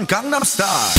Oppan Gangnam Style.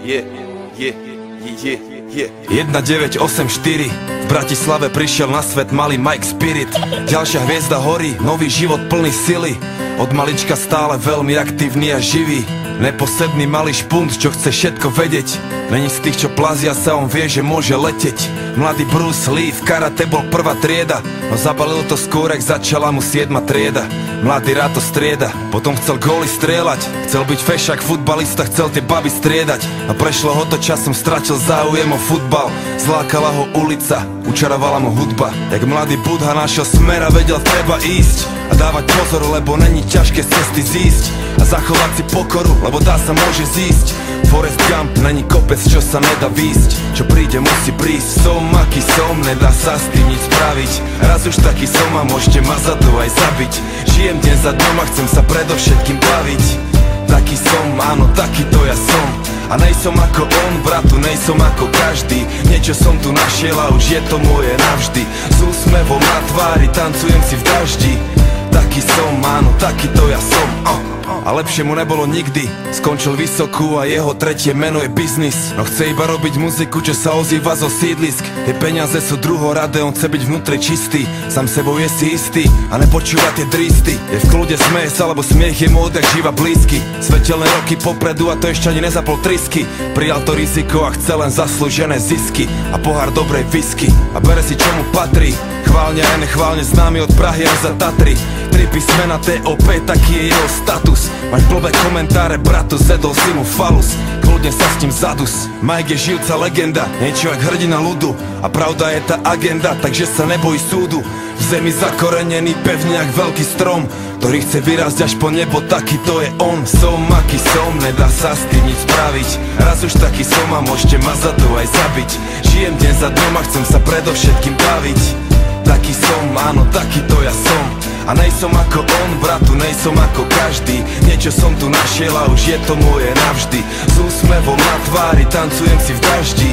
Yeah. 1984 v Bratislave prišiel na svet malý Mike Spirit. Ďalšia hviezda horí, nový život plný sily. Od malička stále veľmi aktívny a živý. Neposedný malý špunt, čo chce všetko vedieť. Není z tých, čo plazia sa, on vie, že môže leteť. Mladý Bruce Lee v karate bol prvá trieda, no zabalil to skôr, ak začala mu 7. trieda. Mladý rád to strieda, potom chcel góly strieľať. Chcel byť fešák futbalista, chcel tie baby striedať. A prešlo ho to časom, stratil záujem o futbal. Zlákala ho ulica, učarovala mu hudba. Jak mladý Budha našiel smer a vedel, treba ísť a dávať pozor, lebo není ťažké z cesty zísť. A zachovať si pokoru, lebo dá sa môže zísť. Forrest Gump není kopec, čo sa nedá výsť. Čo príde, musí prísť. Som aký som, nedá sa s tým nič spraviť. Raz už taký som a môžete ma za to aj zabiť. Žijem deň za dňom a chcem sa predovšetkým baviť. Taký som, áno, takýto ja som. A nejsom ako on, bratu, nejsom ako každý. Niečo som tu našiel a už je to moje navždy. S úsmevom na tvári tancujem si v daždi. Taký som, áno, takýto ja som. A lepšie mu nebolo nikdy. Skončil vysokú a jeho tretie meno je biznis. No chce iba robiť muziku, čo sa ozýva zo sídlisk. Tie peniaze sú druhoradé, on chce byť vnútri čistý. Sám sebou je si istý a nepočúva tie dristy. Je v kľude, smeje sa, lebo smiech je mu odjak živa blízky. Svetelné roky popredu a to ešte ani nezapol trisky. Prijal to riziko a chce len zaslúžené zisky a pohár dobrej whisky. A bere si, čo mu patrí. Chválne aj nechválne známy od Prahy až za Tatry. 3 písmena TOP, taký je jeho status. Máš blbé komentáre, bratu, zedol si mu falus. Kľudne sa s tým zadus. Mike je žijúca legenda, niečo jak hrdina ľudu. A pravda je tá agenda, takže sa nebojí súdu. V zemi zakorenený pevne jak veľký strom, ktorý chce vyrásť až po nebo, taký to je on. Som aký som, nedá sa s tým nič spraviť. Raz už taký som a môžete ma za to aj zabiť. Žijem deň za dňom a chcem sa predovšetkým baviť. Taký som, áno, takýto ja som. A nejsom ako on, bratu, nejsom ako každý. Niečo som tu našiel a už je to moje navždy. S úsmevom na tvári tancujem si v daždi.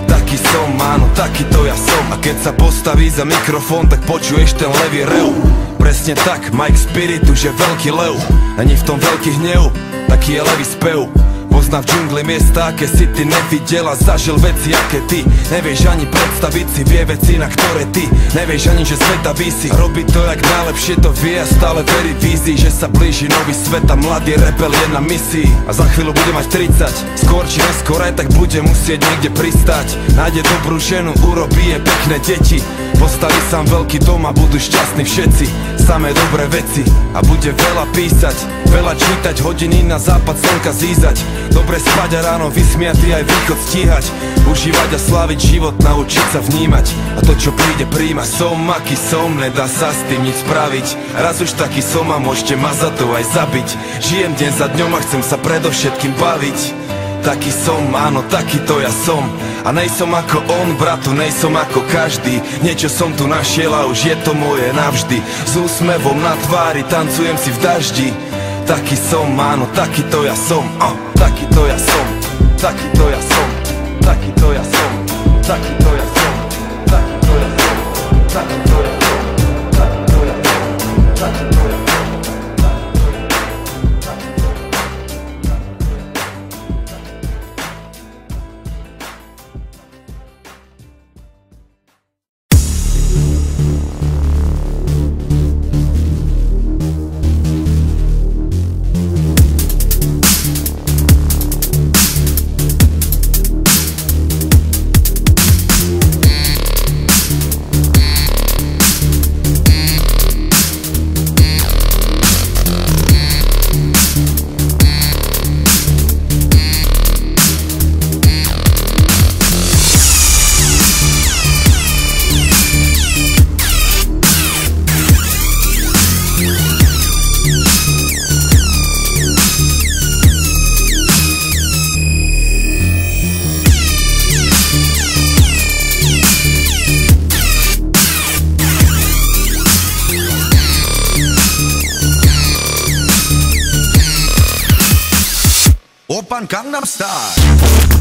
Taký som, áno, takýto ja som. A keď sa postaví za mikrofón, tak počuješ ten levý rev. Presne tak, Mike Spirit už je veľký lev. Není v tom veľký hnev, taký je levý spev. Pozná v džungli miesta, aké si ty nevidel a zažil veci, aké ty nevieš ani predstaviť si, vie veci, na ktoré ty nevieš ani, že sveta vysí. Robí to jak najlepšie to vie a stále verí vízii, že sa blíži nový svet a mladý rebel je na misii. A za chvíľu bude mať 30, skôr či neskôr aj tak bude musieť niekde pristať. Nájde dobrú ženu, urobí je pekné deti, postaví sám veľký dom a budú šťastní všetci. Samé dobré veci a bude veľa písať, veľa čítať, hodiny na západ slnka zízať. Dobre spať a ráno vysmiatý aj východ stíhať. Užívať a sláviť život, naučiť sa vnímať. A to čo príde príjmať. Som aký som, nedá sa s tým nič spraviť. Raz už taký som a môžete ma za to aj zabiť. Žijem deň za dňom a chcem sa predovšetkým baviť. Taký som, áno, takýto ja som. A A nejsom ako on, bratu, nejsom ako každý. Niečo som tu našiel a už je to moje navždy. S úsmevom na tvári tancujem si v daždi. Taký som, áno, takýto ja som. Takýto ja som, takýto ja som, takýto ja som, takýto ja som, takýto ja som, takýto ja som, takýto ja som, takýto ja som. Oppan Gangnam Style.